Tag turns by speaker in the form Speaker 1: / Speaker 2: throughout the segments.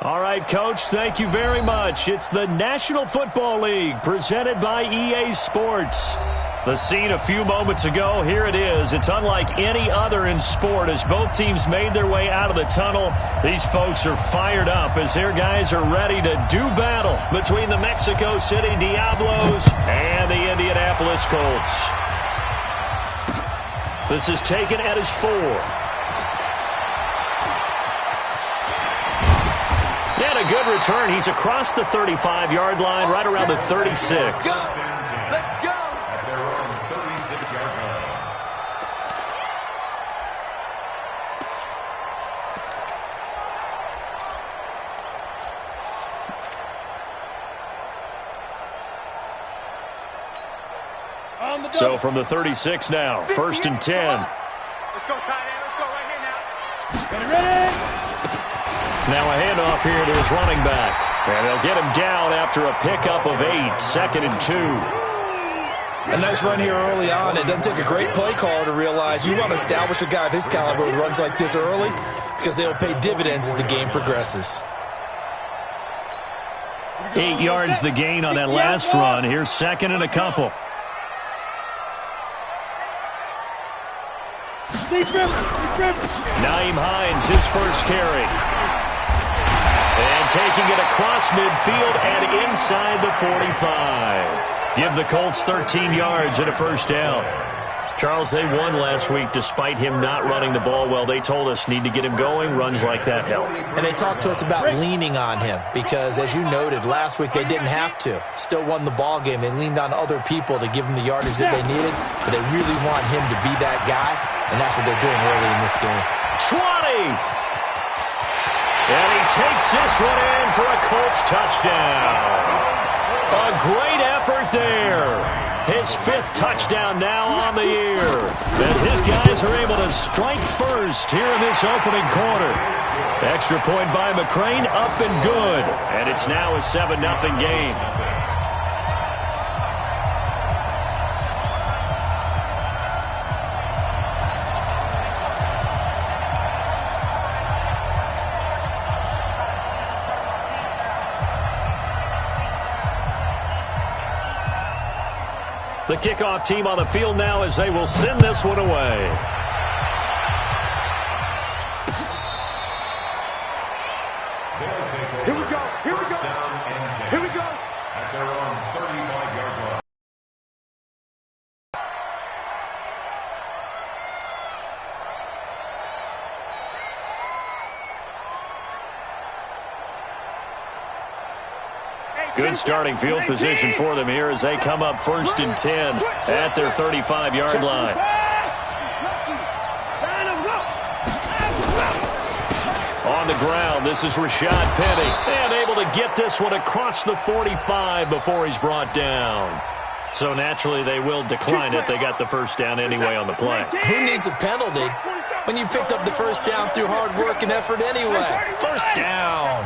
Speaker 1: All right, Coach, thank you very much. It's the National Football League presented by EA Sports. The scene a few moments ago, here it is. It's unlike any other in sport as both teams made their way out of the tunnel. These folks are fired up as their guys are ready to do battle between the Mexico City Diablos and the Indianapolis Colts. This is taken at his 4. And a good return. He's across the 35-yard line, right around the 36.
Speaker 2: Let's go. At their own 36-yard line.
Speaker 1: So from the 36 now, 1st and 10.
Speaker 3: Let's go, tight end. Let's go right here now. Ready?
Speaker 1: Now a handoff here to his running back. And they'll get him down after a pickup of 8, 2nd and 2.
Speaker 4: A nice run here early on. It doesn't take a great play caller to realize you want to establish a guy of his caliber who runs like this early because they'll pay dividends as the game progresses.
Speaker 1: 8 yards the gain on that last run. Here's 2nd and a couple. Nyheim Hines, his first carry. And taking it across midfield and inside the 45. Give the Colts 13 yards and a first down. Charles, they won last week despite him not running the ball well. They told us need to get him going. Runs like that help.
Speaker 4: And they talked to us about leaning on him because, as you noted, last week they didn't have to. Still won the ball game. They leaned on other people to give them the yardage that they needed, but they really want him to be that guy, and that's what they're doing early in this game.
Speaker 1: 20! And he takes this one in for a Colts touchdown. A great effort there. His 5th touchdown now on the year. And his guys are able to strike first here in this opening quarter. Extra point by McCrane, up and good. And it's now a 7-0 game. The kickoff team on the field now as they will send this one away.
Speaker 3: Here we go. Here we go. Here we go.
Speaker 2: At their own 35-yard line.
Speaker 1: Good starting field position for them here as they come up 1st and 10 at their 35-yard line. On the ground, this is Rashad Penny. And able to get this one across the 45 before he's brought down. So naturally they will decline it. They got the first down anyway on the play.
Speaker 4: Who needs a penalty when you picked up the first down through hard work and effort anyway? First down.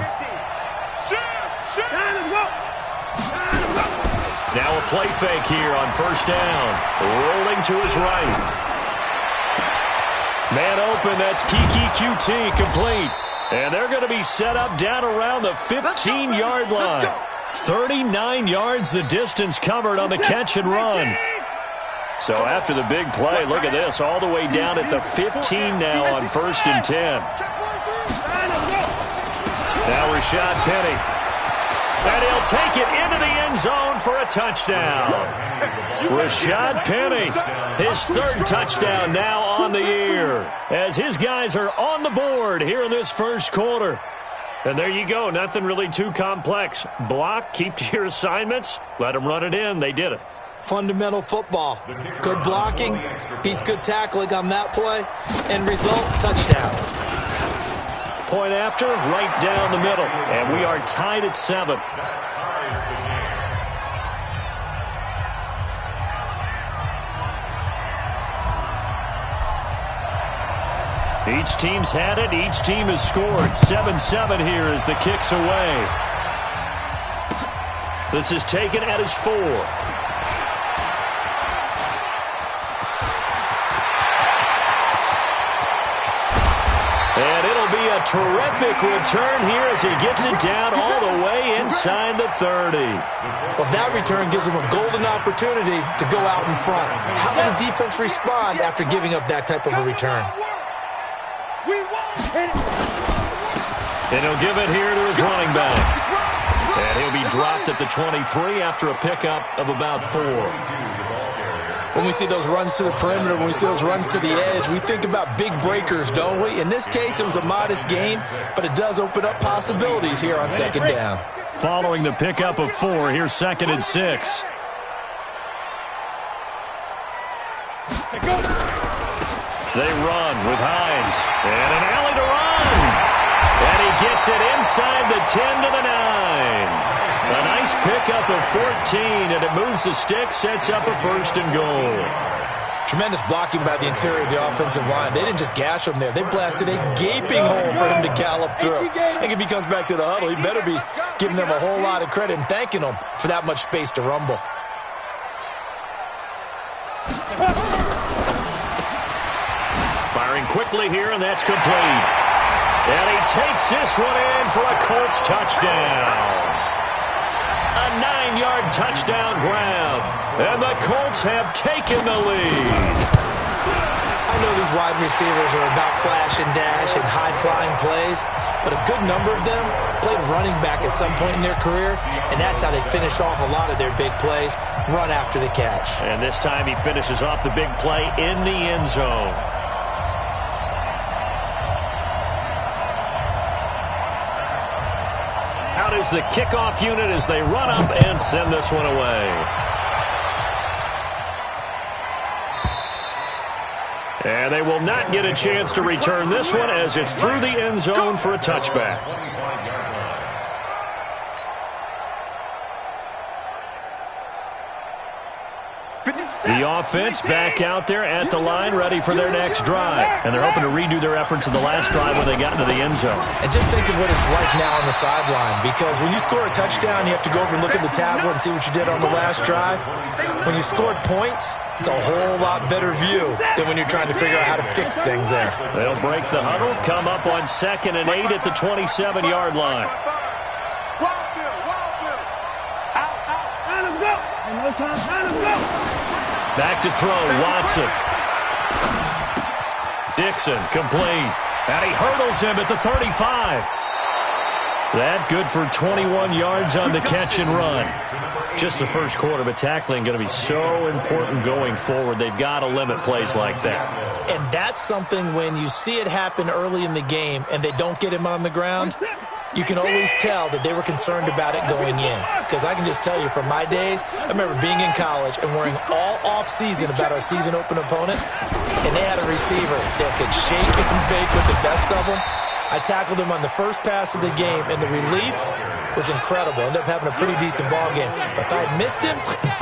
Speaker 1: Now a play fake here on 1st down. Rolling to his right. Man open, that's Kiki QT complete. And they're going to be set up down around the 15-yard line. 39 yards the distance covered on the catch and run. So after the big play, look at this, all the way down at the 15 now on 1st and 10. Now Rashad Penny. And he'll take it into the end zone for a touchdown. Rashad Penny, his 3rd touchdown now on the year, as his guys are on the board here in this first quarter. And there you go, nothing really too complex. Block, keep to your assignments, let them run it in. They did it.
Speaker 4: Fundamental football. Good blocking, beats good tackling on that play, and result, touchdown.
Speaker 1: Point after, right down the middle. And we are tied at 7. Each team's had it. Each team has scored. 7-7 here as the kick's away. This is taken at his 4. And it'll be a terrific return here as he gets it down all the way inside the 30.
Speaker 4: Well, that return gives him a golden opportunity to go out in front. How will the defense respond after giving up that type of a return?
Speaker 1: And he'll give it here to his running back. And he'll be dropped at the 23 after a pickup of about 4.
Speaker 4: When we see those runs to the perimeter, when we see those runs to the edge, we think about big breakers, don't we? In this case, it was a modest gain, but it does open up possibilities here on second down.
Speaker 1: Following the pickup of 4, here's 2nd and 6. They run with Hines. And an alley to run. And he gets it inside the 10 to the 9. A nice pickup of 14, and it moves the stick, sets up a 1st and goal.
Speaker 4: Tremendous blocking by the interior of the offensive line. They didn't just gash him there. They blasted a gaping hole for him to gallop through. And if he comes back to the huddle, he better be giving them a whole lot of credit and thanking them for that much space to rumble.
Speaker 1: Firing quickly here, and that's complete. And he takes this one in for a Colts touchdown. A 9-yard touchdown grab. And the Colts have taken the lead.
Speaker 4: I know these wide receivers are about flash and dash and high-flying plays, but a good number of them played running back at some point in their career, and that's how they finish off a lot of their big plays, run after the catch.
Speaker 1: And this time he finishes off the big play in the end zone. Out is the kickoff unit as they run up and send this one away. And they will not get a chance to return this one as it's through the end zone for a touchback. The offense back out there at the line, ready for their next drive. And they're hoping to redo their efforts in the last drive when they got into the end zone.
Speaker 4: And just think of what it's like now on the sideline, because when you score a touchdown, you have to go over and look at the tablet and see what you did on the last drive. When you scored points, it's a whole lot better view than when you're trying to figure out how to fix things there.
Speaker 1: They'll break the huddle, come up on 2nd and 8 at the 27-yard line. Back to throw, Watson. Dixon, complete. And he hurdles him at the 35. That good for 21 yards on the catch and run. Just the first quarter, but tackling going to be so important going forward. They've got to limit plays like that.
Speaker 4: And that's something when you see it happen early in the game and they don't get him on the ground, you can always tell that they were concerned about it going in. Because I can just tell you from my days, I remember being in college and worrying all off-season about our season-open opponent, and they had a receiver that could shake and bake with the best of them. I tackled him on the first pass of the game, and the relief was incredible. Ended up having a pretty decent ball game. But if I had missed him,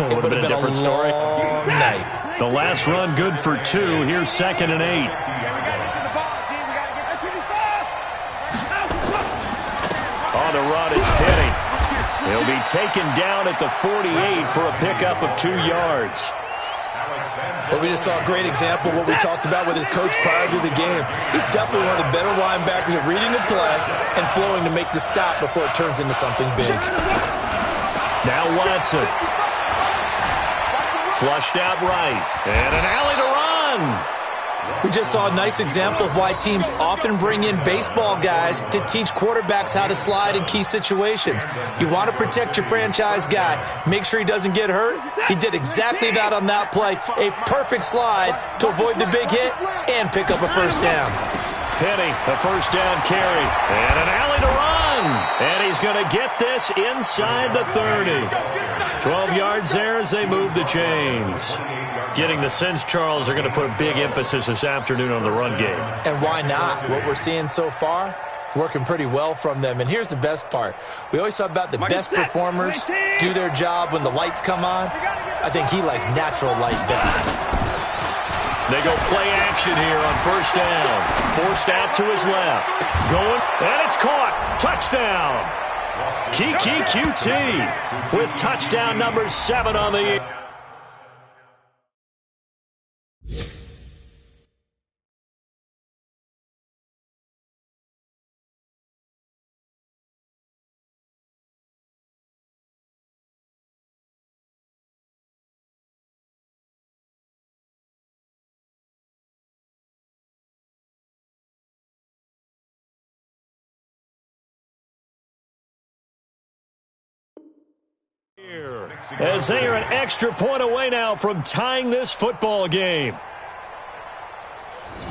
Speaker 4: it would have been a different story. Long night.
Speaker 1: The last run good for 2. Here's 2nd and 8. On the run, it's Penny. He'll be taken down at the 48 for a pickup of 2 yards.
Speaker 4: Well, we just saw a great example of what we talked about with his coach prior to the game. He's definitely one of the better linebackers at reading the play and flowing to make the stop before it turns into something big.
Speaker 1: Now Watson. Flushed out right. And an alley to run.
Speaker 4: We just saw a nice example of why teams often bring in baseball guys to teach quarterbacks how to slide in key situations. You want to protect your franchise guy. Make sure he doesn't get hurt. He did exactly that on that play. A perfect slide to avoid the big hit and pick up a first down.
Speaker 1: Penny, a first down carry. And an alley to run. And he's going to get this inside the 30. 12 yards there as they move the chains. Getting the sense, Charles, are going to put a big emphasis this afternoon on the run game.
Speaker 4: And why not? What we're seeing so far, it's working pretty well from them. And here's the best part. We always talk about the best performers do their job when the lights come on. I think he likes natural light best.
Speaker 1: They go play action here on first down. Forced out to his left. Going, and it's caught. Touchdown. Kiki QT with touchdown number 7 on the as they are an extra point away now from tying this football game.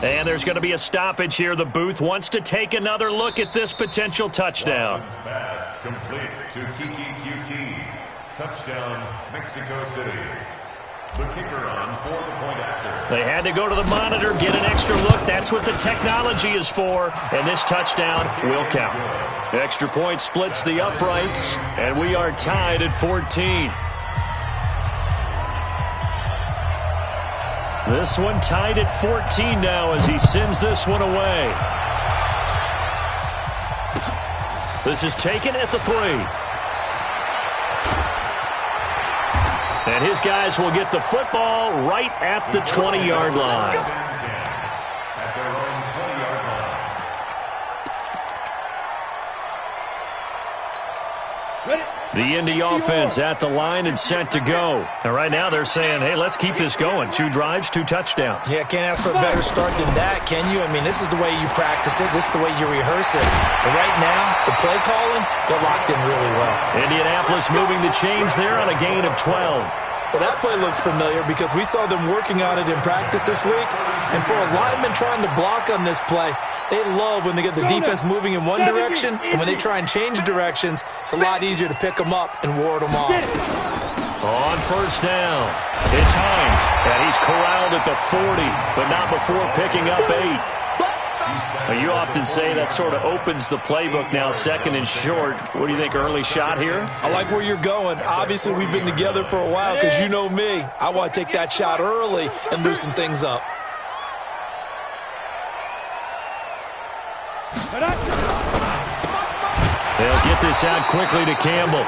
Speaker 1: And there's going to be a stoppage here. The booth wants to take another look at this potential touchdown.
Speaker 2: Pass complete to Kiki QT. Touchdown, Mexico City. The kicker on for the point after.
Speaker 1: They had to go to the monitor, get an extra look. That's what the technology is for. And this touchdown will count. Extra point splits the uprights, and we are tied at 14. This one tied at 14 now as he sends this one away. This is taken at the 3. And his guys will get the football right at the 20-yard line.
Speaker 2: At their own 20-yard line.
Speaker 1: The Indy offense at the line and set to go. And right now they're saying, hey, let's keep this going. 2 drives, 2 touchdowns.
Speaker 4: Yeah, can't ask for a better start than that, can you? I mean, this is the way you practice it. This is the way you rehearse it. But right now, the play calling, they're locked in really well.
Speaker 1: Indianapolis moving the chains there on a gain of 12.
Speaker 4: Well, that play looks familiar because we saw them working on it in practice this week. And for a lineman trying to block on this play, they love when they get the defense moving in one direction, and when they try and change directions, it's a lot easier to pick them up and ward them off.
Speaker 1: On first down, it's Hines, and he's corralled at the 40, but not before picking up 8. Now, you often say that sort of opens the playbook now, 2nd and short. What do you think, early shot here?
Speaker 4: I like where you're going. Obviously, we've been together for a while because you know me. I want to take that shot early and loosen things up.
Speaker 1: They'll get this out quickly to Campbell.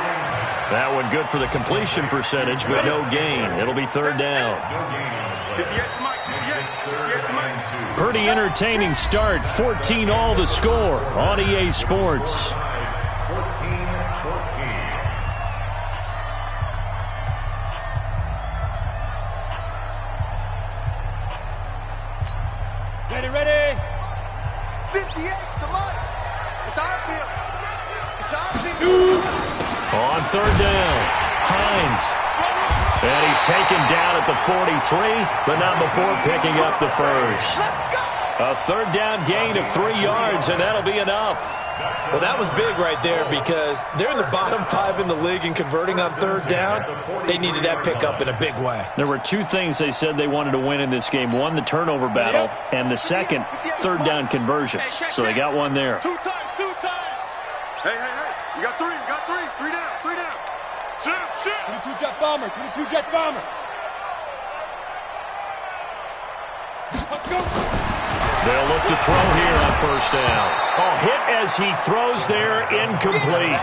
Speaker 1: That one good for the completion percentage, but no gain. It'll be 3rd down. Pretty entertaining start. 14 all the score on EA Sports.
Speaker 2: 14-14.
Speaker 3: Ready.
Speaker 5: 58, come on. It's our field. It's our field.
Speaker 1: On 3rd down, Hines. And he's taken down at the 43, but not before picking up the first. A 3rd down gain of 3 yards, and that'll be enough.
Speaker 4: Well, that was big right there because they're in the bottom 5 in the league and converting on 3rd down. They needed that pickup in a big way.
Speaker 1: There were 2 things they said they wanted to win in this game. One, the turnover battle, and the second, 3rd down conversions. So they got one there.
Speaker 3: 2 times. Hey. You got 3. 3 down. Shit. 22 jet bomber. Let's go.
Speaker 1: They'll look to throw here on first down. Hit as he throws there, incomplete.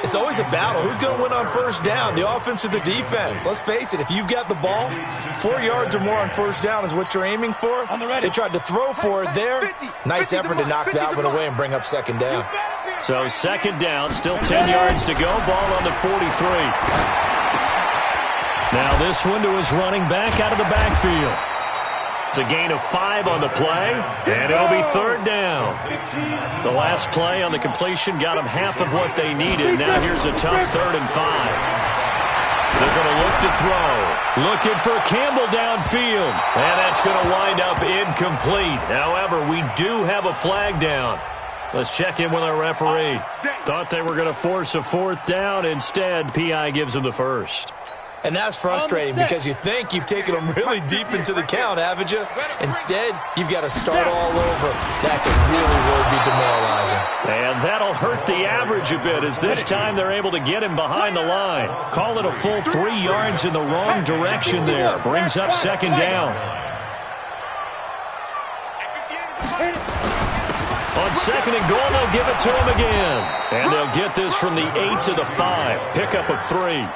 Speaker 4: It's always a battle. Who's going to win on first down, the offense or the defense? Let's face it, if you've got the ball, 4 yards or more on first down is what you're aiming for. They tried to throw for it there. Nice effort to knock that one away and bring up 2nd down.
Speaker 1: So 2nd down, still 10 yards to go. Ball on the 43. Now this one to his running back out of the backfield. It's a gain of 5 on the play, and it'll be 3rd down. The last play on the completion got them half of what they needed. Now here's a tough 3rd and 5. They're going to look to throw. Looking for Campbell downfield, and that's going to wind up incomplete. However, we do have a flag down. Let's check in with our referee. Thought they were going to force a 4th down. Instead, PI gives them the first.
Speaker 4: And that's frustrating because you think you've taken them really deep into the count, haven't you? Instead, you've got to start all over. That could really be demoralizing.
Speaker 1: And that'll hurt the average a bit as this time they're able to get him behind the line. Call it a full 3 yards in the wrong direction there. Brings up 2nd down. On 2nd and goal, they'll give it to him again. And they'll get this from the 8 to the 5. Pickup of 3.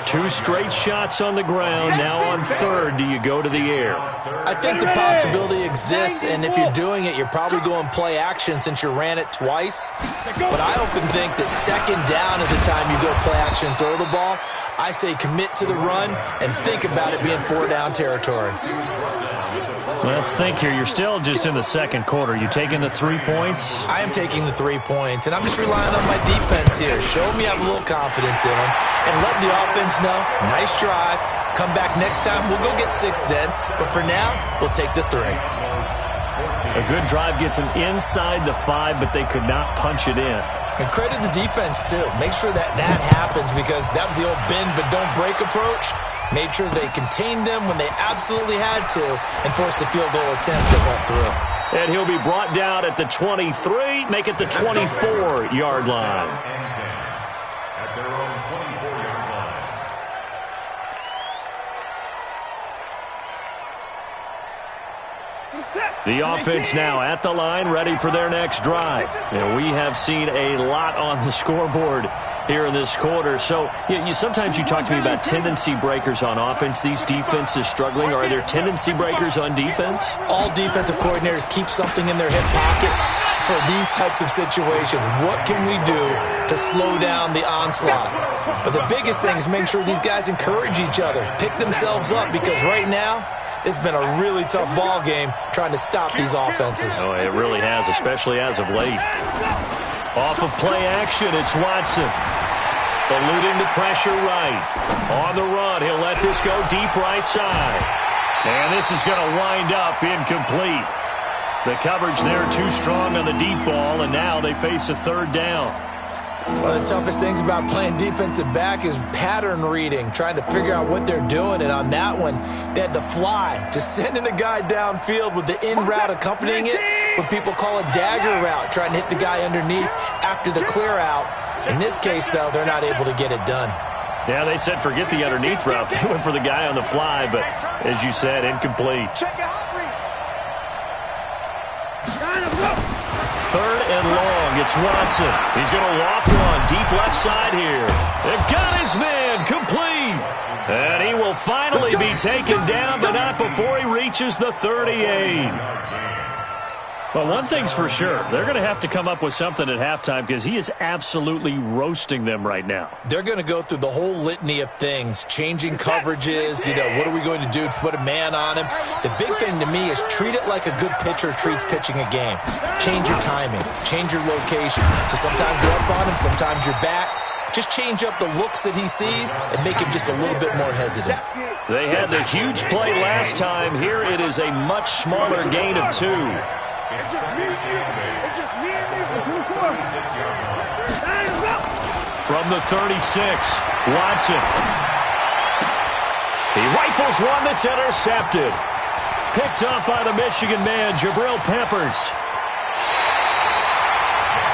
Speaker 1: 2 straight shots on the ground. Now on 3rd, do you go to the air?
Speaker 4: I think the possibility exists, and if you're doing it, you're probably going play action since you ran it twice. But I often think that 2nd down is the time you go play action and throw the ball. I say commit to the run and think about it being 4 down territory.
Speaker 1: Let's think here. You're still just in the 2nd quarter. You taking the 3 points?
Speaker 4: I am taking the 3 points, and I'm just relying on my defense here. Show me I have a little confidence in them. and letting the offense know, nice drive. Come back next time, we'll go get 6 then. But for now, we'll take the 3.
Speaker 1: A good drive gets them inside the 5, but they could not punch it in.
Speaker 4: And credit the defense, too. Make sure that happens, because that was the old bend but don't break approach. Made sure they contained them when they absolutely had to and forced the field goal attempt that went through.
Speaker 1: And he'll be brought down at the 23, make it the 24-yard line.
Speaker 2: At their own 24-yard line.
Speaker 1: The offense now at the line, ready for their next drive. And we have seen a lot on the scoreboard here in this quarter. So sometimes you talk to me about tendency breakers on offense. These defenses struggling. Are there tendency breakers on defense?
Speaker 4: All defensive coordinators keep something in their hip pocket for these types of situations. What can we do to slow down the onslaught? But the biggest thing is making sure these guys encourage each other, pick themselves up, because right now, it's been a really tough ball game trying to stop these offenses.
Speaker 1: Oh, it really has, especially as of late. Off of play action, it's Watson. Eluding the pressure right. On the run, he'll let this go deep right side. And this is going to wind up incomplete. The coverage there too strong on the deep ball, and now they face a 3rd down.
Speaker 4: One of the toughest things about playing defensive back is pattern reading, trying to figure out what they're doing. And on that one, they had the fly, just sending a guy downfield with the in route accompanying it, what people call a dagger route, trying to hit the guy underneath after the clear out. In this case, though, they're not able to get it done.
Speaker 1: Yeah, they said forget the underneath route. They went for the guy on the fly, but as you said, incomplete. 3rd and long, it's Watson. He's going to loft one deep left side here. They've got his man complete. And he will finally be taken down, but not before he reaches the 38. Well, one thing's for sure. They're going to have to come up with something at halftime, because he is absolutely roasting them right now.
Speaker 4: They're going to go through the whole litany of things, changing coverages, what are we going to do to put a man on him? The big thing to me is treat it like a good pitcher treats pitching a game. Change your timing, change your location. So sometimes you're up on him, sometimes you're back. Just change up the looks that he sees and make him just a little bit more hesitant.
Speaker 1: They had the huge play last time. Here it is a much smaller gain of 2.
Speaker 5: It's just me and you. It's just me and you.
Speaker 1: From the 36, Watson. He rifles one that's intercepted. Picked up by the Michigan man, Jabril Peppers.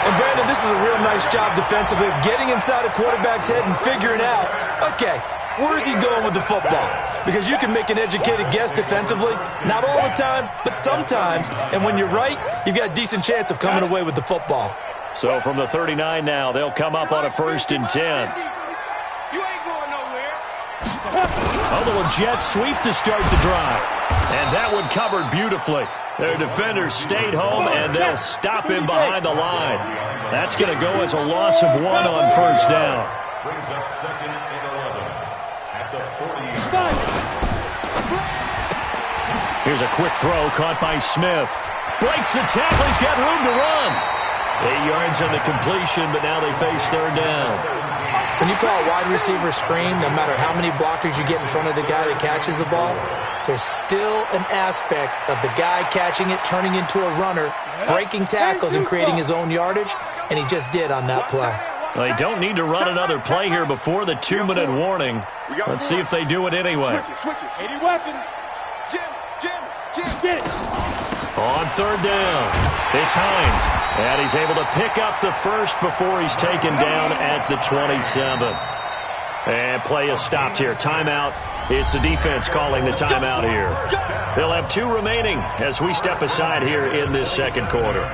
Speaker 4: And Brandon, this is a real nice job defensively of getting inside a quarterback's head and figuring out, okay, where's he going with the football? Because you can make an educated guess defensively, not all the time, but sometimes. And when you're right, you've got a decent chance of coming away with the football.
Speaker 1: So from the 39 now, they'll come up on a 1st and 10.
Speaker 5: You ain't going nowhere.
Speaker 1: A little jet sweep to start the drive. And that one covered beautifully. Their defenders stayed home, and they'll stop him behind the line. That's going to go as a loss of 1 on 1st down.
Speaker 2: Brings up 2nd and 11 at the 40.
Speaker 1: Here's a quick throw caught by Smith. Breaks the tackle. He's got room to run. 8 yards on the completion, but now they face 3rd down.
Speaker 4: When you call a wide receiver screen, no matter how many blockers you get in front of the guy that catches the ball, there's still an aspect of the guy catching it, turning into a runner, breaking tackles and creating his own yardage, and he just did on that play.
Speaker 1: They don't need to run another play here before the 2-minute warning. Let's see if they do it anyway.
Speaker 5: Switch it. 80 weapon. Jim, get it.
Speaker 1: On 3rd down, it's Hines. And he's able to pick up the 1st before he's taken down at the 27. And play is stopped here. Timeout. It's the defense calling the timeout here. They'll have 2 remaining as we step aside here in this 2nd quarter.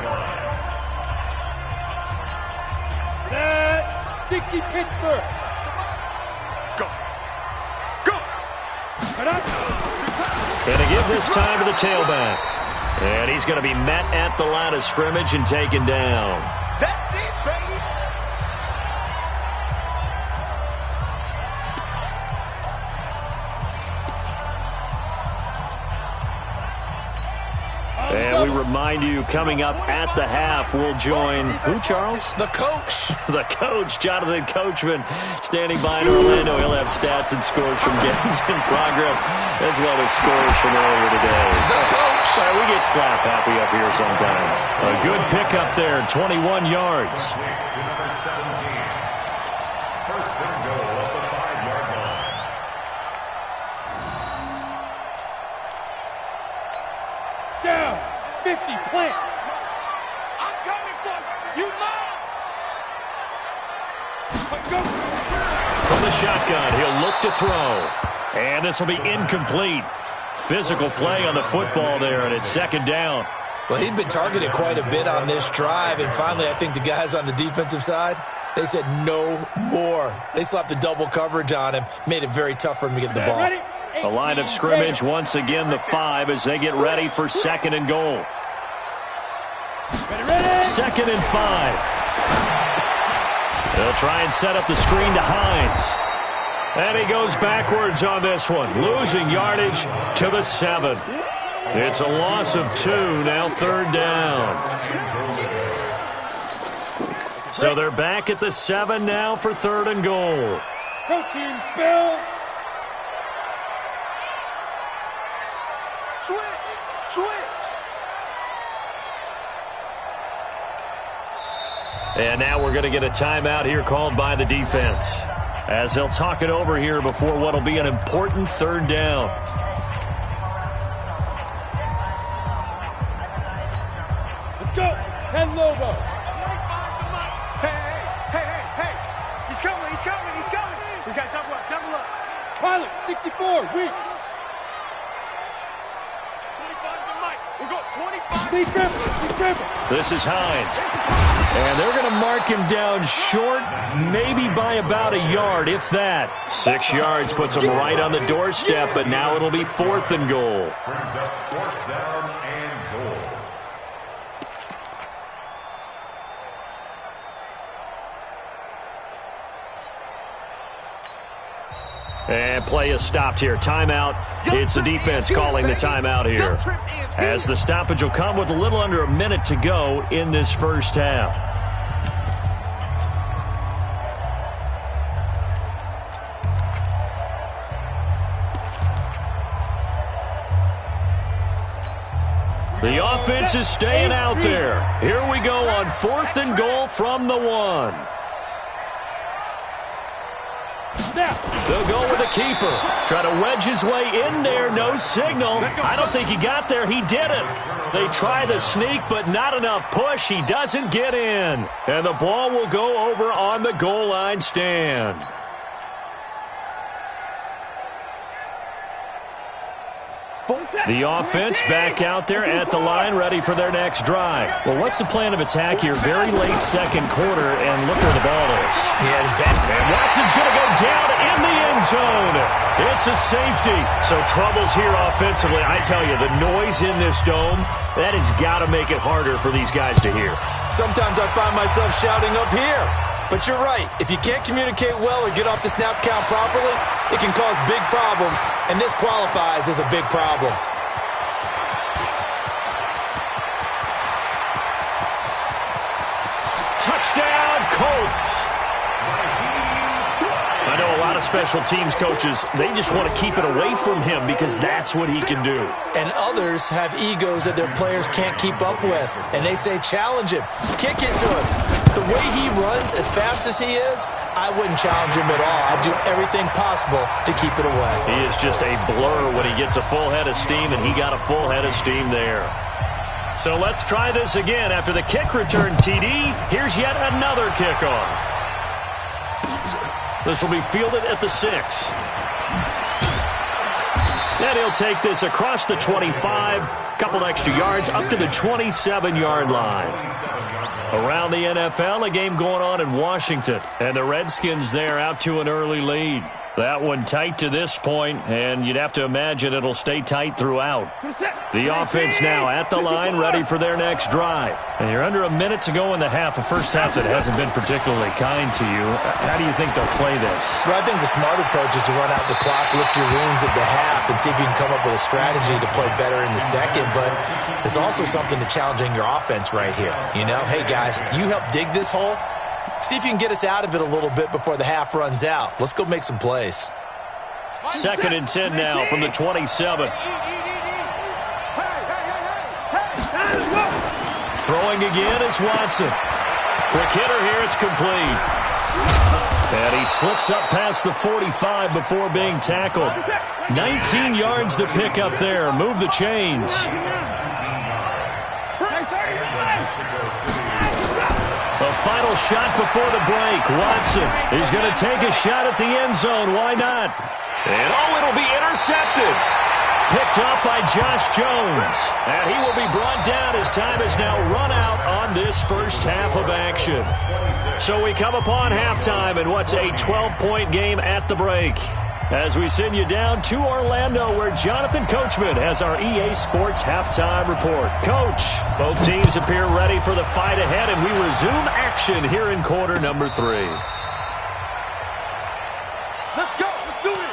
Speaker 5: 60 Pittsburgh. Go.
Speaker 1: Going to give this time to the tailback. And he's going to be met at the line of scrimmage and taken down.
Speaker 5: That's it, baby.
Speaker 1: And we remind you, coming up at the half, we'll join who, Charles?
Speaker 4: The coach.
Speaker 1: The coach, Jonathan Coachman, standing by in Orlando. He'll have stats and scores from games in progress, as well as scores from earlier today.
Speaker 4: The coach.
Speaker 1: We get slap happy up here sometimes. A good pickup there, 21 yards.
Speaker 2: First and goal at the 5-yard line.
Speaker 5: Down. 50, plant. I'm coming for you. You mine. Go.
Speaker 1: From the shotgun, he'll look to throw. And this will be incomplete. Physical play on the football there, and it's second down.
Speaker 4: Well, he'd been targeted quite a bit on this drive, and finally I think the guys on the defensive side, they said no more. They slapped the double coverage on him, made it very tough for him to get the ball.
Speaker 1: The line of scrimmage, once again, the 5 as they get ready for second and goal. Second and 5. They'll try and set up the screen to Hines. And he goes backwards on this one, losing yardage to the 7. It's a loss of 2, now third down. So they're back at the 7 now for third and goal.
Speaker 5: Go team, spill. Switch.
Speaker 1: And now we're going to get a timeout here called by the defense, as they'll talk it over here before what will be an important third down.
Speaker 5: Let's go. 10 Lobo. Hey. He's coming. We got double up. Pilot, 64, weak. 25 to Mike. We're going 25. Lead dribble.
Speaker 1: This is Hines. And they're going to mark him down short, maybe by about a yard, if that. 6 yards puts him right on the doorstep, but now it'll be fourth and goal.
Speaker 2: Brings up fourth down and goal.
Speaker 1: And play is stopped here. Timeout. It's the defense calling the timeout here, as the stoppage will come with a little under a minute to go in this first half. The offense is staying out there. Here we go on fourth and goal from the 1. They'll go with the keeper. Try to wedge his way in there. No signal. I don't think he got there. He didn't. They try the sneak, but not enough push. He doesn't get in. And the ball will go over on the goal line stand. The offense back out there at the line, ready for their next drive. Well, what's the plan of attack here? Very late second quarter, and look where the ball is. And Watson's going to go down in the end zone. It's a safety. So troubles here offensively. I tell you, the noise in this dome, that has got to make it harder for these guys to hear.
Speaker 4: Sometimes I find myself shouting up here. But you're right. If you can't communicate well or get off the snap count properly, it can cause big problems, and this qualifies as a big problem.
Speaker 1: Touchdown, Colts. I know a lot of special teams coaches, they just want to keep it away from him because that's what he can do.
Speaker 4: And others have egos that their players can't keep up with, and they say challenge him, kick it to him. The way he runs as fast as he is, I wouldn't challenge him at all. I'd do everything possible to keep it away.
Speaker 1: He is just a blur when he gets a full head of steam, and he got a full head of steam there. So let's try this again. After the kick return TD, here's yet another kickoff. This will be fielded at the 6. And he'll take this across the 25, couple extra yards up to the 27-yard line. Around the NFL, a game going on in Washington, and the Redskins there out to an early lead. That one tight to this point, and you'd have to imagine it'll stay tight throughout. The offense now at the line, ready for their next drive. And you're under a minute to go in the half, a first half that hasn't been particularly kind to you. How do you think they'll play this?
Speaker 4: Well, I think the smart approach is to run out the clock, lick your wounds at the half, and see if you can come up with a strategy to play better in the second. But there's also something to challenging your offense right here. You know, hey, guys, you help dig this hole. See if you can get us out of it a little bit before the half runs out. Let's go make some plays.
Speaker 1: 2nd and 10 now from the 27. Throwing again is Watson. Quick hitter here, it's complete. And he slips up past the 45 before being tackled. 19 yards to pick up there. Move the chains. A final shot before the break. Watson, he's going to take a shot at the end zone. Why not? And, it'll be intercepted. Picked up by Josh Jones. And he will be brought down as time has now run out on this first half of action. So we come upon halftime in what's a 12-point game at the break. As we send you down to Orlando, where Jonathan Coachman has our EA Sports halftime report. Coach, both teams appear ready for the fight ahead, and we resume action here in quarter number 3.
Speaker 5: Let's go. Let's do it.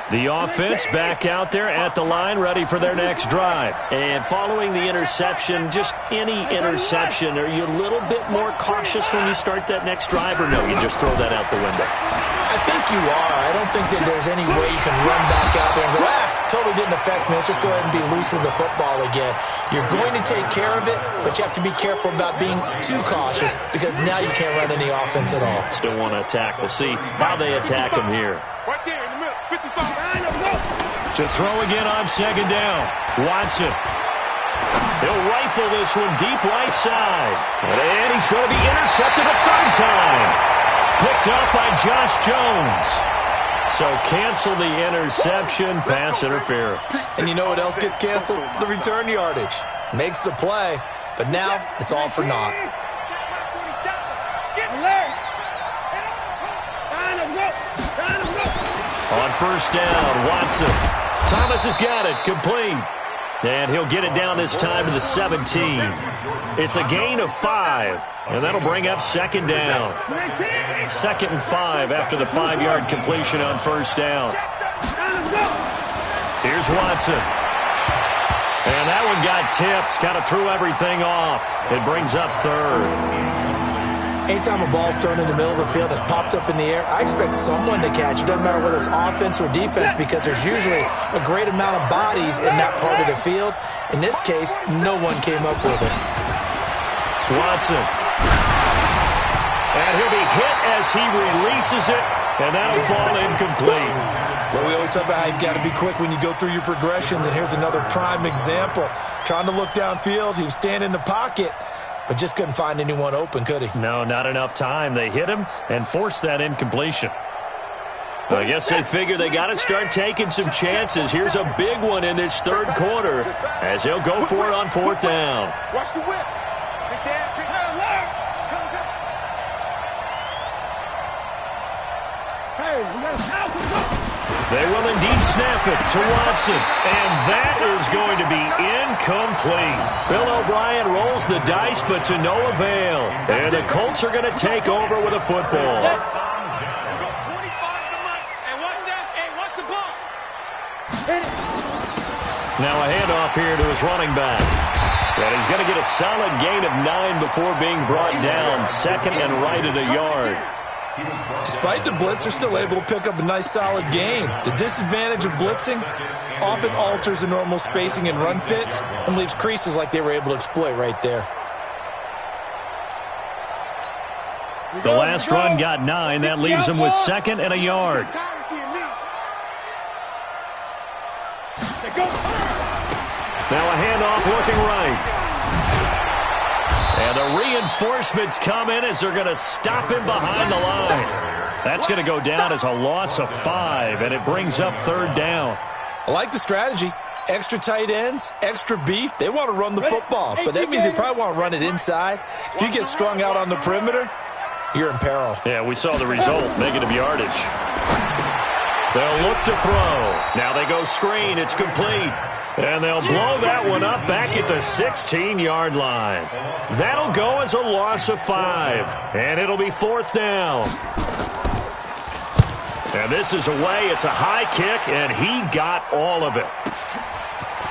Speaker 1: The offense back out there at the line, ready for their next drive. And following the interception, just any interception, are you a little bit more cautious when you start that next drive, or no, you just throw that out the window?
Speaker 4: I think you are. I don't think that there's any way you can run back out there and go, totally didn't affect me. Let's just go ahead and be loose with the football again. You're going to take care of it, but you have to be careful about being too cautious because now you can't run any offense at all.
Speaker 1: Still want to attack. We'll see how they attack him here.
Speaker 5: Right there in the middle. 55.
Speaker 1: To throw again on 2nd down. Watson. He'll rifle this one deep right side. And he's going to be intercepted a 3rd time. Picked up by Josh Jones. So cancel the interception, pass interference.
Speaker 4: And you know what else gets canceled? The return yardage. Makes the play, but now it's all for naught.
Speaker 1: On 1st down, Watson. Thomas has got it, complete. And he'll get it down this time to the 17. It's a gain of 5, and that'll bring up 2nd down. 2nd and 5 after the 5-yard completion on 1st down. Here's Watson. And that one got tipped, kind of threw everything off. It brings up 3rd.
Speaker 4: Anytime a ball's thrown in the middle of the field that's popped up in the air, I expect someone to catch it. Doesn't matter whether it's offense or defense because there's usually a great amount of bodies in that part of the field. In this case, no one came up with it.
Speaker 1: Watson. And he'll be hit as he releases it, and that'll fall incomplete.
Speaker 4: Well, we always talk about how you've got to be quick when you go through your progressions, and here's another prime example. Trying to look downfield, he was standing in the pocket, but just couldn't find anyone open, could he?
Speaker 1: No, not enough time. They hit him and forced that incompletion. I guess they figure they got to start taking some chances. Here's a big one in this 3rd quarter as he'll go for it on 4th down.
Speaker 5: Watch the whip. Pick that, pick that alert. Hey, we got a house.
Speaker 1: They will indeed snap it to Watson, and that is going to be incomplete. Bill O'Brien rolls the dice, but to no avail. And the Colts are going to take over with a football. Now a handoff here to his running back. And he's going to get a solid gain of 9 before being brought down. 2nd and right at a yard.
Speaker 4: Despite the blitz, they're still able to pick up a nice solid gain. The disadvantage of blitzing often alters the normal spacing and run fits and leaves creases like they were able to exploit right there.
Speaker 1: The last run got 9. That leaves him with 2nd and a yard. Now a handoff looking right. And the reinforcements come in as they're going to stop him behind the line. That's going to go down as a loss of 5, and it brings up 3rd down.
Speaker 4: I like the strategy. Extra tight ends, extra beef, they want to run the football. But that means they probably want to run it inside. If you get strung out on the perimeter, you're in peril.
Speaker 1: Yeah, we saw the result, negative yardage. They'll look to throw. Now they go screen. It's complete. And they'll blow that one up back at the 16-yard line. That'll go as a loss of 5. And it'll be 4th down. And this is away. It's a high kick, and he got all of it.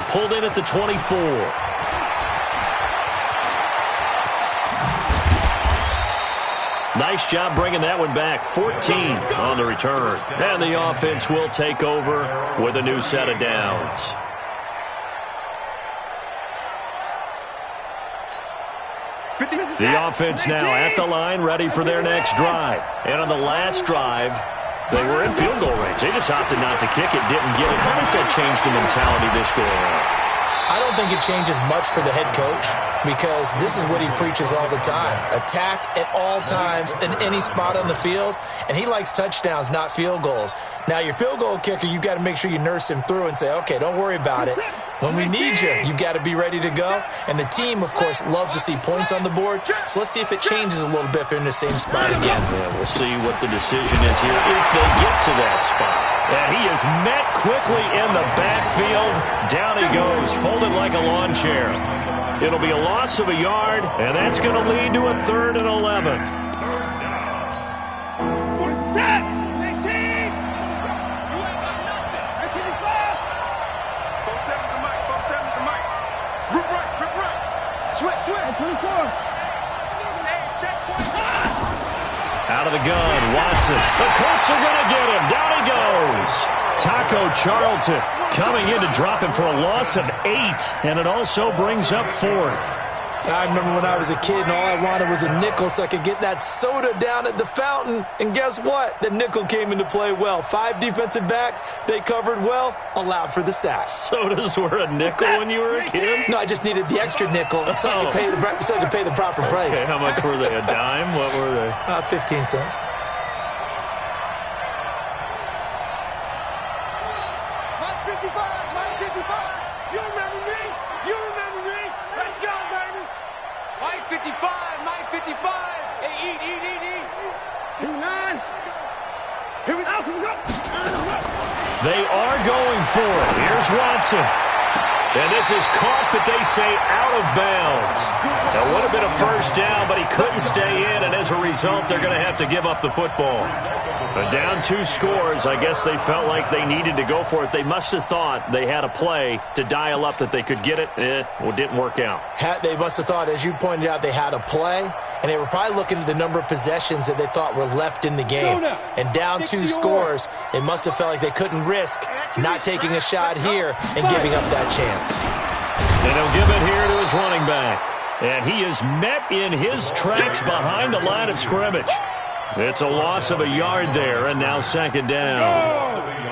Speaker 1: Pulled in at the 24. Nice job bringing that one back. 14 on the return. And the offense will take over with a new set of downs. The offense now at the line, ready for their next drive. And on the last drive, they were in field goal range. They just opted not to kick it, didn't get it. How does that change the mentality this go around?
Speaker 4: I don't think it changes much for the head coach because this is what he preaches all the time. Attack at all times in any spot on the field, and he likes touchdowns, not field goals. Now, your field goal kicker, you've got to make sure you nurse him through and say, okay, don't worry about it. When we need you, you've got to be ready to go. And the team, of course, loves to see points on the board. So let's see if it changes a little bit if they're in the same spot again.
Speaker 1: Yeah, we'll see what the decision is here if they get to that spot. And he is met quickly in the backfield. Down he goes, folded like a lawn chair. It'll be a loss of a yard, and that's going to lead to a 3rd and 11. Out of the gun, Watson. The Colts are going to get him. Down he goes. Taco Charlton coming in to drop him for a loss of 8, and it also brings up 4th.
Speaker 4: I remember when I was a kid and all I wanted was a nickel so I could get that soda down at the fountain. And guess what? The nickel came into play well. 5 defensive backs, they covered well, allowed for the sacks.
Speaker 1: Sodas were a nickel when you were a kid?
Speaker 4: No, I just needed the extra nickel so I could pay the proper price.
Speaker 1: Okay, how much were they? A dime? What were they?
Speaker 4: 15 cents.
Speaker 1: They are going for it. Here's Watson. And this is caught, but they say out of bounds. That would have been a 1st down, but he couldn't stay in, and as a result, they're going to have to give up the football. But down 2 scores, I guess they felt like they needed to go for it. They must have thought they had a play to dial up that they could get it. Well, it didn't work out.
Speaker 4: They must have thought, as you pointed out, they had a play, and they were probably looking at the number of possessions that they thought were left in the game. And down 2 scores, they must have felt like they couldn't risk not taking a shot here and giving up that chance.
Speaker 1: And he'll give it here to his running back. And he is met in his tracks behind the line of scrimmage. It's a loss of a yard there, and now 2nd down.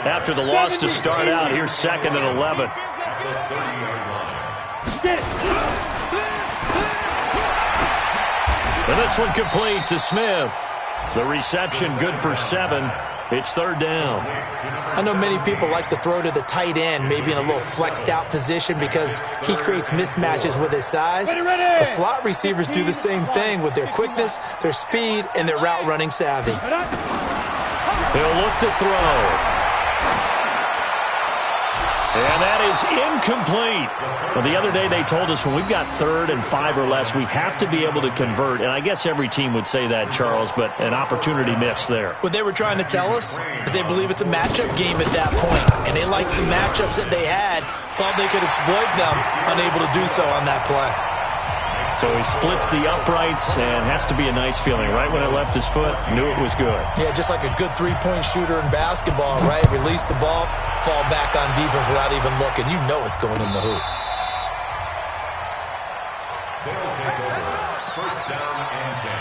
Speaker 1: After the loss to start out, here's 2nd and 11. And this one complete to Smith. The reception good for 7. It's 3rd down.
Speaker 4: I know many people like to throw to the tight end, maybe in a little flexed out position because he creates mismatches with his size. The slot receivers do the same thing with their quickness, their speed, and their route running savvy.
Speaker 1: He'll look to throw. And that is incomplete. Well, the other day they told us when we've got 3rd and 5 or less, we have to be able to convert. And I guess every team would say that, Charles, but an opportunity missed there.
Speaker 4: What they were trying to tell us is they believe it's a matchup game at that point. And they liked some matchups that they had, thought they could exploit them, unable to do so on that play.
Speaker 1: So he splits the uprights and has to be a nice feeling. Right when it left his foot, knew it was good.
Speaker 4: Yeah, just like a good 3-point shooter in basketball, right? Release the ball, fall back on defense without even looking. You know it's going in the hoop.
Speaker 2: They'll take over. 1st down and 10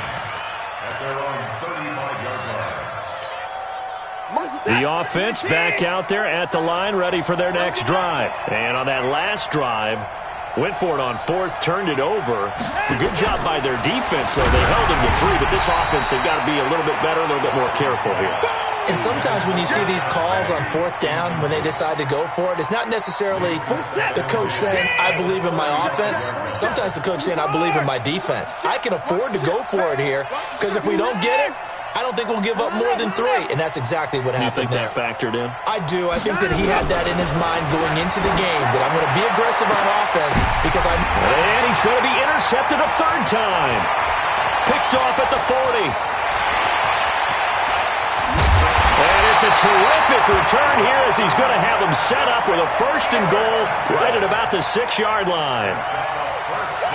Speaker 2: at their own 35-yard line.
Speaker 1: The offense back out there at the line, ready for their next drive. And on that last drive, went for it on 4th, turned it over. A good job by their defense, though. They held him to 3, but this offense, they've got to be a little bit better, a little bit more careful here.
Speaker 4: And sometimes when you see these calls on fourth down, when they decide to go for it, it's not necessarily the coach saying, I believe in my offense. Sometimes the coach saying, I believe in my defense. I can afford to go for it here because if we don't get it, I don't think we'll give up more than 3. And that's exactly what happened there.
Speaker 1: You think that factored in?
Speaker 4: I do. I think that he had that in his mind going into the game, that I'm going to be aggressive on offense because I'm...
Speaker 1: And he's going to be intercepted a third time. Picked off at the 40. And it's a terrific return here as he's going to have them set up with a 1st and goal right at about the 6-yard line.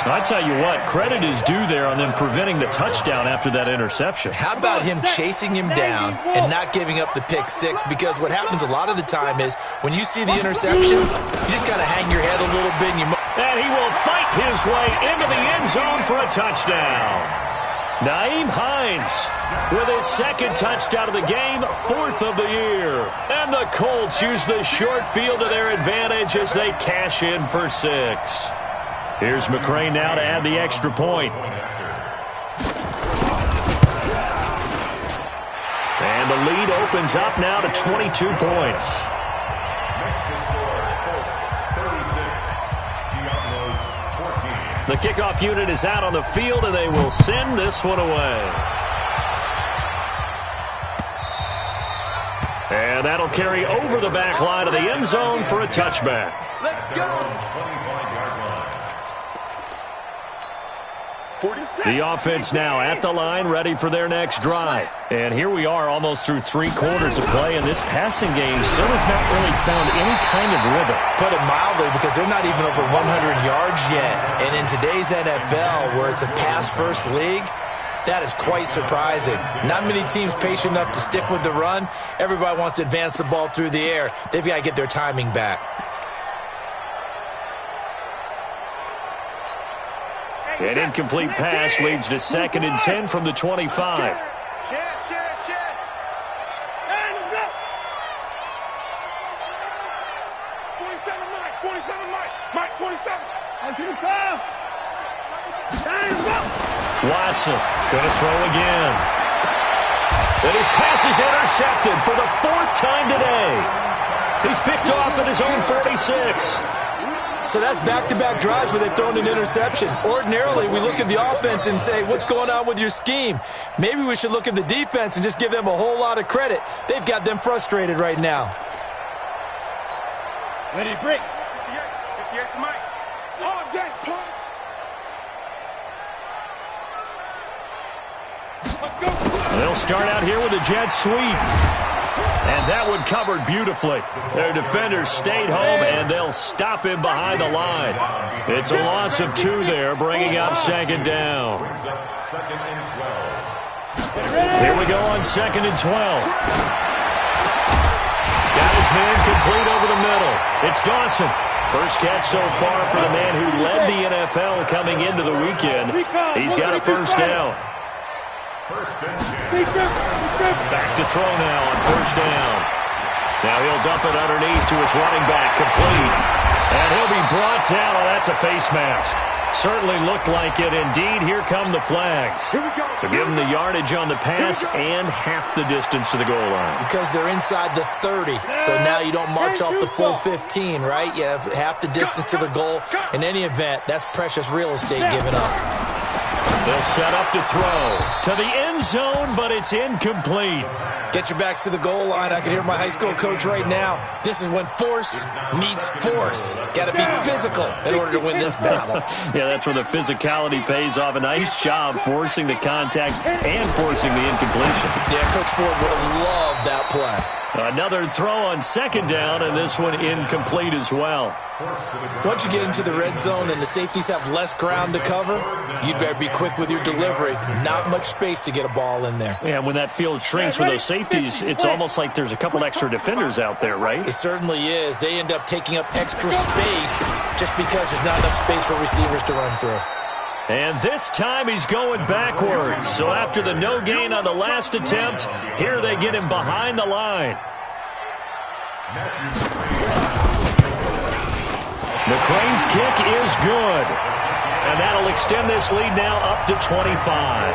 Speaker 1: I tell you what, credit is due there on them preventing the touchdown after that interception.
Speaker 4: How about him chasing him down and not giving up the pick 6? Because what happens a lot of the time is when you see the interception, you just kind of hang your head a little bit.
Speaker 1: And he will fight his way into the end zone for a touchdown. Nyheim Hines with his 2nd touchdown of the game, 4th of the year. And the Colts use the short field to their advantage as they cash in for 6. Here's McCray now to add the extra point. And the lead opens up now to 22 points. The kickoff unit is out on the field, and they will send this one away. And that'll carry over the back line of the end zone for a touchback.
Speaker 5: Let's go.
Speaker 1: The offense now at the line, ready for their next drive. And here we are almost through 3 quarters of play, and this passing game still has not really found any kind of rhythm.
Speaker 4: Put it mildly, because they're not even over 100 yards yet. And in today's NFL, where it's a pass-first league, that is quite surprising. Not many teams patient enough to stick with the run. Everybody wants to advance the ball through the air. They've got to get their timing back.
Speaker 1: An incomplete pass leads to 2nd and 10 from the 25.
Speaker 5: Chance. Hey, let's go. 47, Mike. 47, Mike. 47.
Speaker 1: Watson going to throw again. And his pass is intercepted for the 4th time today. He's picked off at his own 46.
Speaker 4: So that's back-to-back drives where they've thrown an interception. Ordinarily, we look at the offense and say, what's going on with your scheme? Maybe we should look at the defense and just give them a whole lot of credit. They've got them frustrated right now.
Speaker 5: Ready to break. 58 to Mike. All day, pump. Let's go.
Speaker 1: They'll start out here with a jet sweep. And that one covered beautifully. Their defenders stayed home, and they'll stop him behind the line. It's a loss of 2 there, bringing up 2nd down. Here we go on 2nd and 12. Got his man complete over the middle. It's Dawson. First catch so far for the man who led the NFL coming into the weekend. He's got a 1st down. Back to throw now on 1st down. Now he'll dump it underneath to his running back, complete. And he'll be brought down. Oh, that's a face mask. Certainly looked like it. Indeed, here come the flags. So give him the yardage on the pass and half the distance to the goal line.
Speaker 4: Because they're inside the 30. So now you don't march off the full 15, right? You have half the distance to the goal. In any event, that's precious real estate given up.
Speaker 1: They'll set up to throw to the end zone, but it's incomplete.
Speaker 4: Get your backs to the goal line. I can hear my high school coach right now. This is when force meets force. Got to be physical in order to win this battle.
Speaker 1: Yeah, that's where the physicality pays off. A nice job forcing the contact and forcing the incompletion.
Speaker 4: Yeah, Coach Ford would have loved that play.
Speaker 1: Another throw on 2nd down, and this one incomplete as well.
Speaker 4: Once you get into the red zone and the safeties have less ground to cover, you better be quick with your delivery. Not much space to get a ball in there.
Speaker 1: Yeah, when that field shrinks with those safeties, it's almost like there's a couple extra defenders out there, right?
Speaker 4: It certainly is. They end up taking up extra space just because there's not enough space for receivers to run through.
Speaker 1: And this time he's going backwards. So after the no gain on the last attempt, here they get him behind the line. McCrane's kick is good. And that'll extend this lead now up to 25.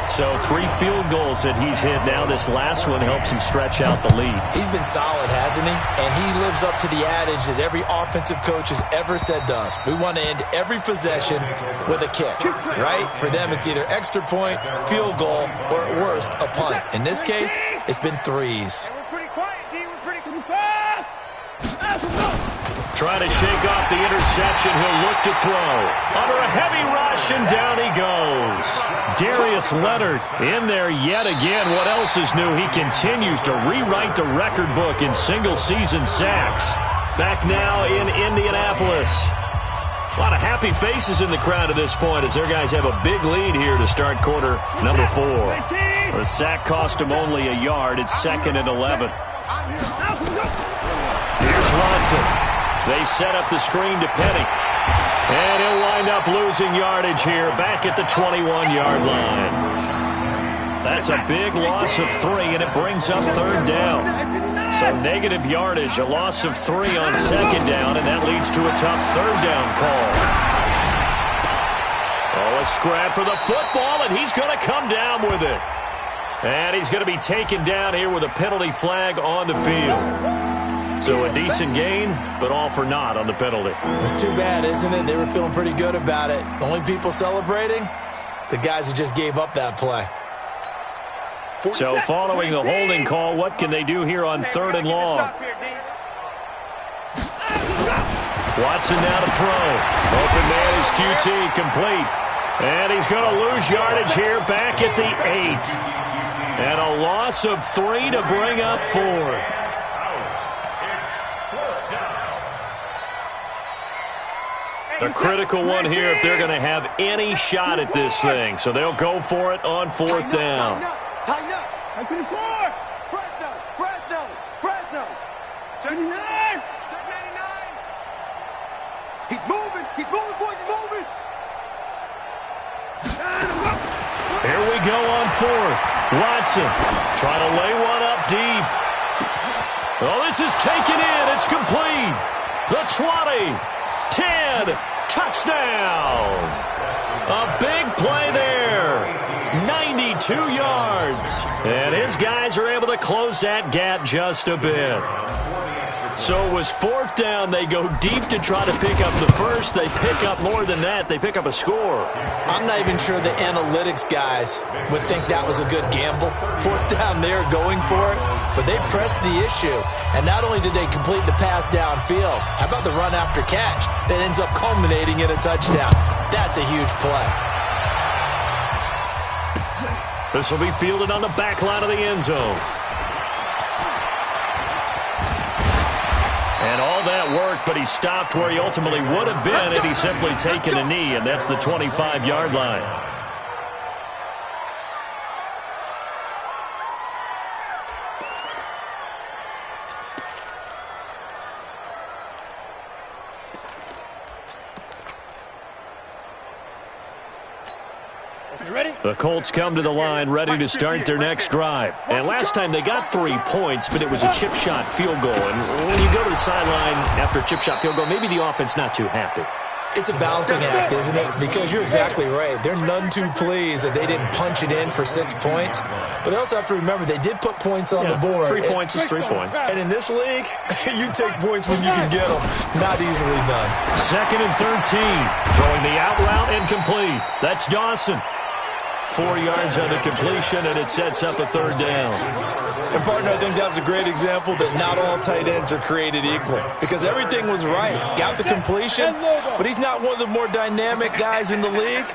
Speaker 1: So 3 field goals that he's hit now. This last one helps him stretch out the lead.
Speaker 4: He's been solid, hasn't he? And he lives up to the adage that every offensive coach has ever said to us. We want to end every possession with a kick, right? For them, it's either extra point, field goal, or at worst, a punt. In this case, it's been 3s.
Speaker 5: We're pretty quiet, D. We're pretty quiet.
Speaker 1: Trying to shake off the interception. He'll look to throw. Under a heavy rush, and down he goes. Darius Leonard in there yet again. What else is new? He continues to rewrite the record book in single-season sacks. Back now in Indianapolis. A lot of happy faces in the crowd at this point as their guys have a big lead here to start quarter number 4. The sack cost him only a yard. It's 2nd and 11. Here's Watson. They set up the screen to Penny. And he'll wind up losing yardage here back at the 21-yard line. That's a big loss of 3, and it brings up 3rd down. So negative yardage, a loss of 3 on 2nd down, and that leads to a tough 3rd down call. Oh, a scrap for the football, and he's going to come down with it. And he's going to be taken down here with a penalty flag on the field. So a decent gain, but all for naught on the penalty.
Speaker 4: It's too bad, isn't it? They were feeling pretty good about it. The only people celebrating? The guys who just gave up that play.
Speaker 1: So following the holding call, what can they do here on 3rd and long? Watson now to throw. Open man is QT, complete. And he's going to lose yardage here back at the 8. And a loss of 3 to bring up 4th. A critical one here if they're going to have any shot at this thing. So they'll go for it on 4th down.
Speaker 5: Tighten up. Fresno. Check 99. He's moving, boys, he's moving.
Speaker 1: Here we go on 4th. Watson trying to lay one up deep. Oh, this is taken in. It's complete. The 20, 10, touchdown. A big play there. 92 yards. And his guys are able to close that gap just a bit. So it was 4th down. They go deep to try to pick up the first. They pick up more than that. They pick up a score.
Speaker 4: I'm not even sure the analytics guys would think that was a good gamble. 4th down there going for it. But they pressed the issue. And not only did they complete the pass downfield, how about the run after catch that ends up culminating in a touchdown? That's a huge play.
Speaker 1: This will be fielded on the back line of the end zone. And all that worked, but he stopped where he ultimately would have been had he simply taken a knee, and that's the 25-yard line. The Colts come to the line ready to start their next drive. And last time they got 3 points, but it was a chip shot field goal. And when you go to the sideline after a chip shot field goal, maybe the offense not too happy.
Speaker 4: It's a balancing act, isn't it? Because you're exactly right. They're none too pleased that they didn't punch it in for 6 points. But they also have to remember they did put points on the board.
Speaker 1: 3 points is 3 points.
Speaker 4: And in this league, you take points when you can get them. Not easily done.
Speaker 1: 2nd and 13. Throwing the out route incomplete. That's Dawson. 4 yards on the completion, and it sets up a 3rd down.
Speaker 4: And, partner, I think that's a great example that not all tight ends are created equal. Because everything was right. Got the completion, but he's not one of the more dynamic guys in the league.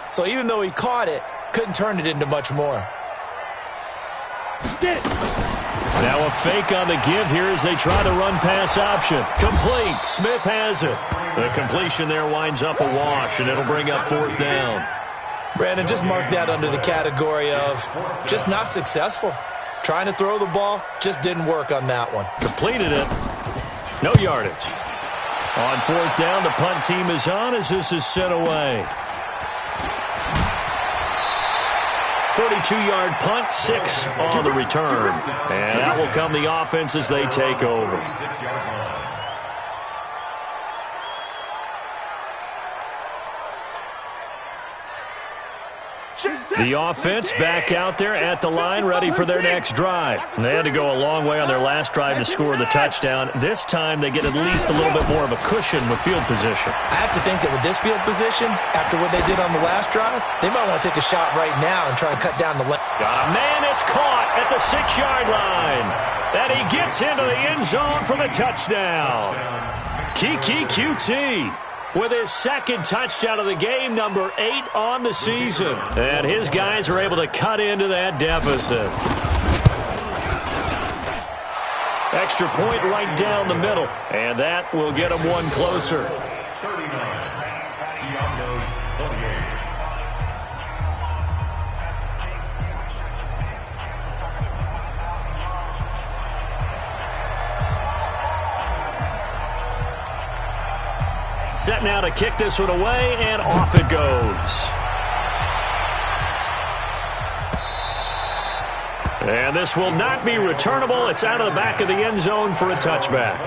Speaker 4: So even though he caught it, couldn't turn it into much more.
Speaker 1: Now a fake on the give here as they try to run pass option. Complete. Smith has it. The completion there winds up a wash, and it'll bring up 4th down.
Speaker 4: Brandon, just mark that under the category of just not successful. Trying to throw the ball, just didn't work on that one.
Speaker 1: Completed it. No yardage. On 4th down, the punt team is on as this is sent away. 42-yard punt, 6 on the return. And that will come the offense as they take over. The offense back out there at the line, ready for their next drive. They had to go a long way on their last drive to score the touchdown. This time they get at least a little bit more of a cushion with field position.
Speaker 4: I have to think that with this field position, after what they did on the last drive, they might want to take a shot right now and try and cut down the length.
Speaker 1: Got a man, it's caught at the 6-yard line. And he gets into the end zone for the touchdown. Kiki QT with his second touchdown of the game, number 8 on the season. And his guys are able to cut into that deficit. Extra point right down the middle. And that will get them one closer.
Speaker 2: 39. Diablos 28.
Speaker 1: Set now to kick this one away, and off it goes. And this will not be returnable. It's out of the back of the end zone for a touchback.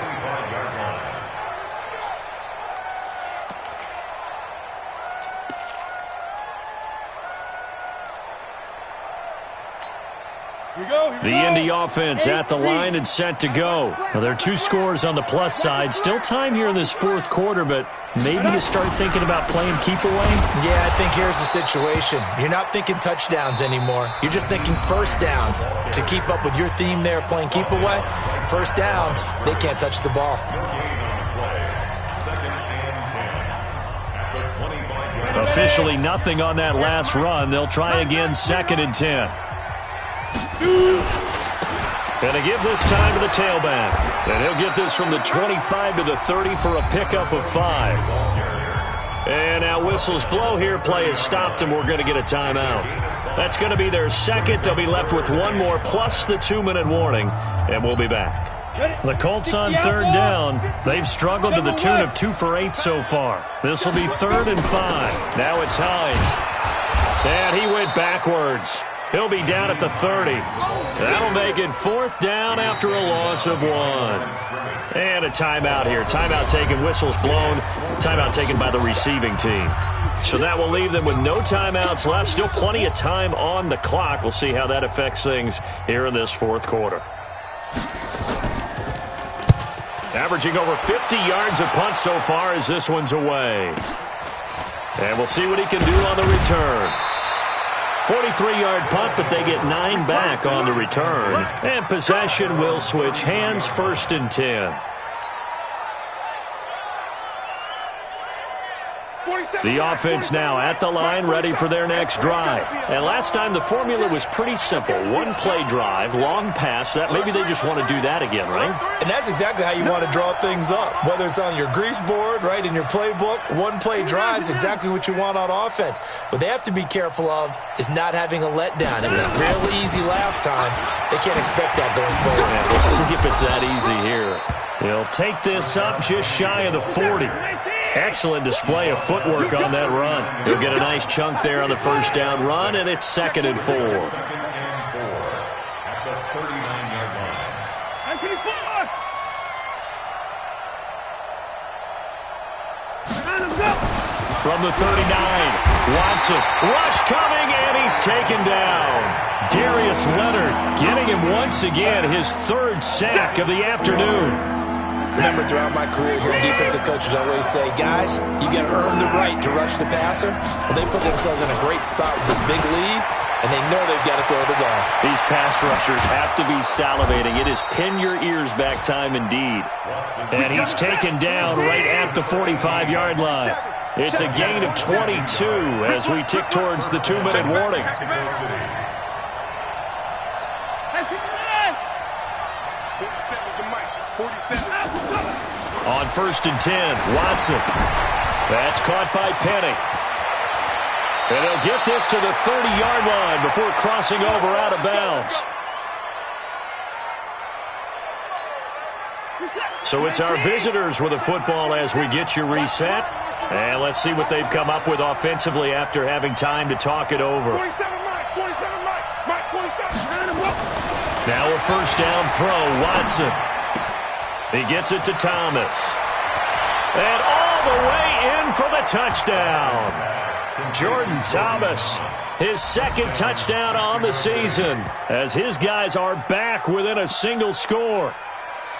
Speaker 1: The Indy offense at the line and set to go. Now, there are 2 scores on the plus side. Still time here in this fourth quarter, but maybe you start thinking about playing keep away?
Speaker 4: Yeah, I think here's the situation. You're not thinking touchdowns anymore. You're just thinking first downs. To keep up with your theme there, playing keep away, first downs, they can't touch the ball.
Speaker 1: Officially nothing on that last run. They'll try again, 2nd and 10. And to give this time to the tailback. And he'll get this from the 25 to the 30 for a pickup of 5. And now whistles blow here. Play is stopped, and we're going to get a timeout. That's going to be their second. They'll be left with one more, plus the 2-minute warning, and we'll be back. The Colts on 3rd down. They've struggled to the tune of 2 for 8 so far. This will be 3rd and 5. Now it's Hines. And he went backwards. He'll be down at the 30. That'll make it 4th down after a loss of 1. And a timeout here. Timeout taken, whistles blown. Timeout taken by the receiving team. So that will leave them with no timeouts left. Still plenty of time on the clock. We'll see how that affects things here in this fourth quarter. Averaging over 50 yards a punt so far as this one's away. And we'll see what he can do on the return. 43-yard punt, but they get 9 back on the return. And possession will switch hands, 1st and 10. The offense now at the line, ready for their next drive. And last time the formula was pretty simple. 1-play drive, long pass. That maybe they just want to do that again, right?
Speaker 4: And that's exactly how you want to draw things up. Whether it's on your grease board, right, in your playbook, 1-play drives exactly what you want on offense. What they have to be careful of is not having a letdown. It was real easy last time. They can't expect that going forward.
Speaker 1: And we'll see if it's that easy here. He'll take this up just shy of the 40. Excellent display of footwork on that run. He'll get a nice chunk there on the first down run, and it's 2nd and 4.
Speaker 2: At the 39-yard line.
Speaker 1: From the 39, Watson, rush coming, and he's taken down. Darius Leonard getting him once again, his 3rd sack of the afternoon.
Speaker 4: Remember, throughout my career here, defensive coaches always say, guys, you got to earn the right to rush the passer. Well, they put themselves in a great spot with this big lead, and they know they've got to throw the ball.
Speaker 1: These pass rushers have to be salivating. It is pin your ears back time indeed. And he's taken down right at the 45-yard line. It's a gain of 22 as we tick towards the 2-minute warning.
Speaker 3: 47.
Speaker 1: On 1st and 10, Watson. That's caught by Penny. And he'll get this to the 30-yard line before crossing over out of bounds. So it's our visitors with a football as we get you reset. And let's see what they've come up with offensively after having time to talk it over.
Speaker 3: 47, Mike. 47, Mike. Mike, 47.
Speaker 1: Now a first down throw, Watson. He gets it to Thomas. And all the way in for the touchdown. Jordan Thomas His second touchdown on the season as his guys are back within a single score.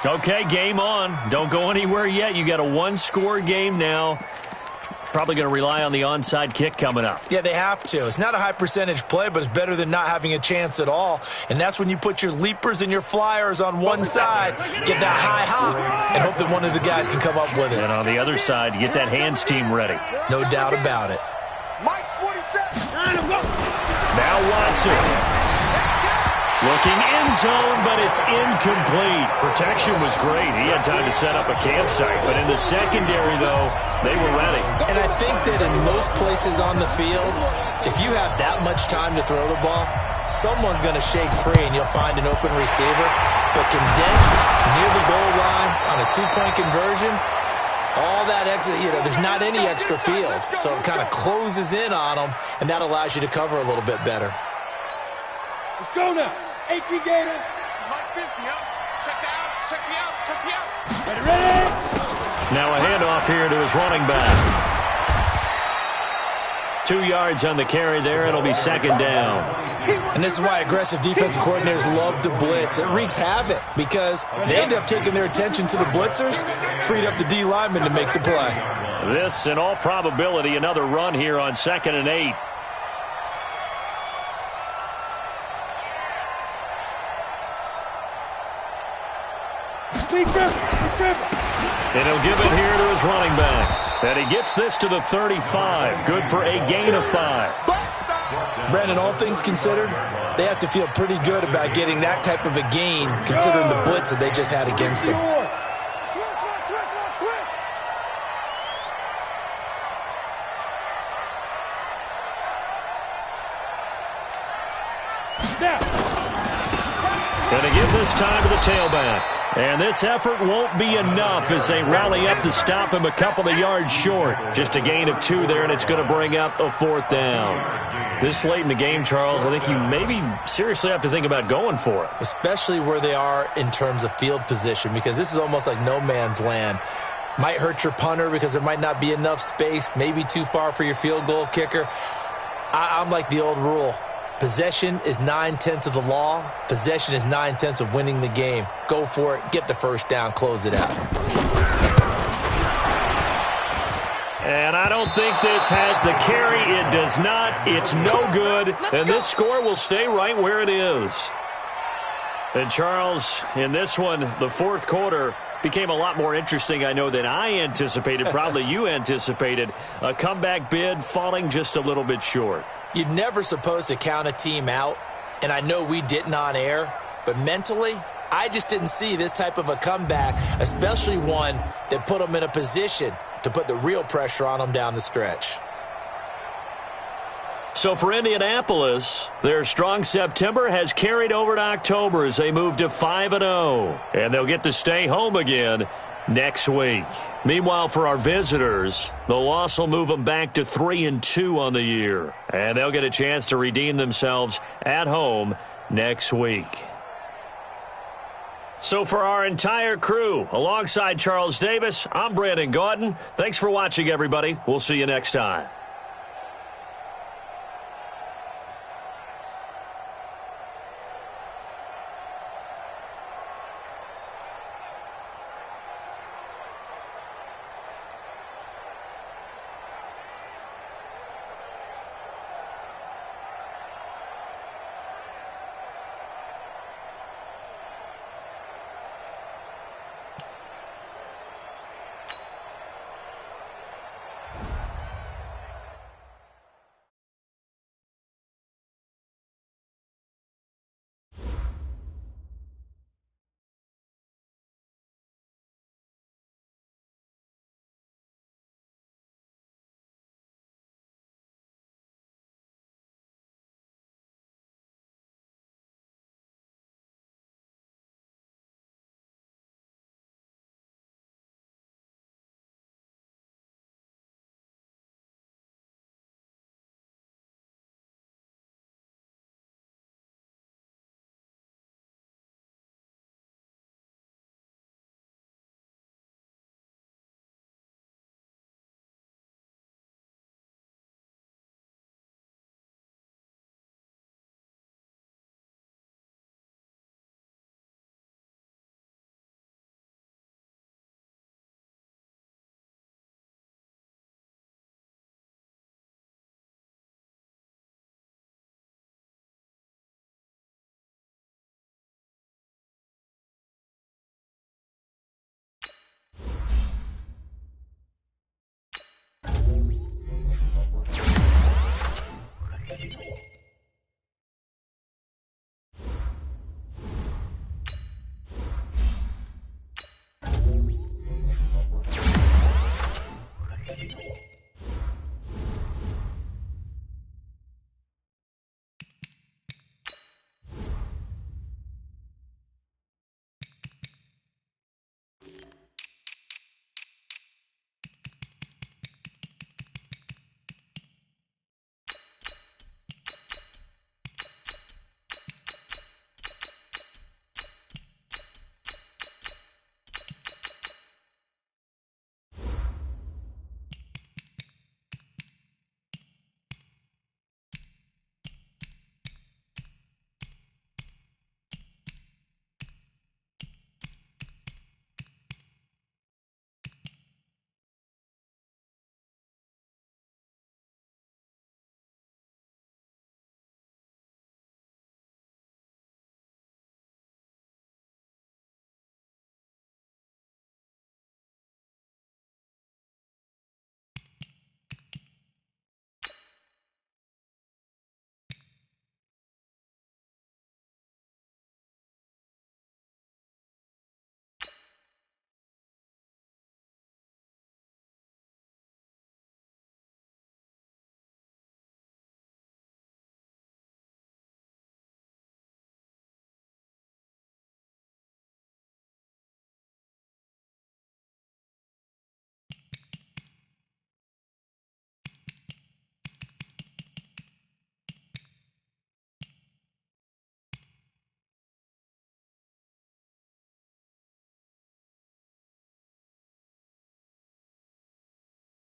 Speaker 1: Okay, game on. Don't go anywhere yet. You got a one-score game now. Probably going to rely on the onside kick coming up.
Speaker 4: Yeah, they have to. It's not a high-percentage play, but it's better than not having a chance at all. And that's when you put your leapers and your flyers on one side, get that high hop, and hope that one of the guys can come up with it.
Speaker 1: And on the other side, you get that hands team ready.
Speaker 4: No doubt about it.
Speaker 5: Mike's 47.
Speaker 1: Now Watson. Looking end zone, but it's incomplete. Protection was great. He had time to set up a campsite. But in the secondary, though, they were ready.
Speaker 4: And I think that in most places on the field, if you have that much time to throw the ball, someone's going to shake free and you'll find an open receiver. But condensed near the goal line on a two-point conversion, all that extra, there's not any extra field. So it kind of closes in on them, and that allows you to cover a little bit better.
Speaker 5: Let's go now. 18 Gators. Mike 50, huh? Check the out, check the out, check the out. Ready?
Speaker 1: Now a handoff here to his running back. 2 yards on the carry there. It'll be second down.
Speaker 4: And this is why aggressive defensive coordinators love to blitz. It wreaks havoc because they end up taking their attention to the blitzers, freed up the D lineman to make the play.
Speaker 1: This, in all probability, another run here on 2nd and 8. And he'll give it here to his running back. And he gets this to the 35. Good for a gain of 5.
Speaker 4: Brandon, all things considered, they have to feel pretty good about getting that type of a gain considering the blitz that they just had against them.
Speaker 1: Going to give this time to the tailback. And this effort won't be enough as they rally up to stop him a couple of yards short. Just a gain of 2 there, and it's going to bring up a 4th down. This late in the game, Charles, I think you maybe seriously have to think about going for it.
Speaker 4: Especially where they are in terms of field position, because this is almost like no man's land. Might hurt your punter because there might not be enough space, maybe too far for your field goal kicker. I'm like the old rule. Possession is 9/10 of the law. Possession is 9/10 of winning the game. Go for it. Get the first down. Close it out.
Speaker 1: And I don't think this has the carry. It does not. It's no good. And this score will stay right where it is. And, Charles, in this one, the 4th quarter became a lot more interesting, I know, than I anticipated. Probably you anticipated. A comeback bid falling just a little bit short.
Speaker 4: You're never supposed to count a team out, and I know we didn't on air, but mentally, I just didn't see this type of a comeback, especially one that put them in a position to put the real pressure on them down the stretch.
Speaker 1: So for Indianapolis, their strong September has carried over to October as they move to 5-0, and they'll get to stay home again next week. Meanwhile, for our visitors, the loss will move them back to 3-2 on the year, and they'll get a chance to redeem themselves at home next week. So for our entire crew, alongside Charles Davis, I'm Brandon Gaudin. Thanks for watching, everybody. We'll see you next time.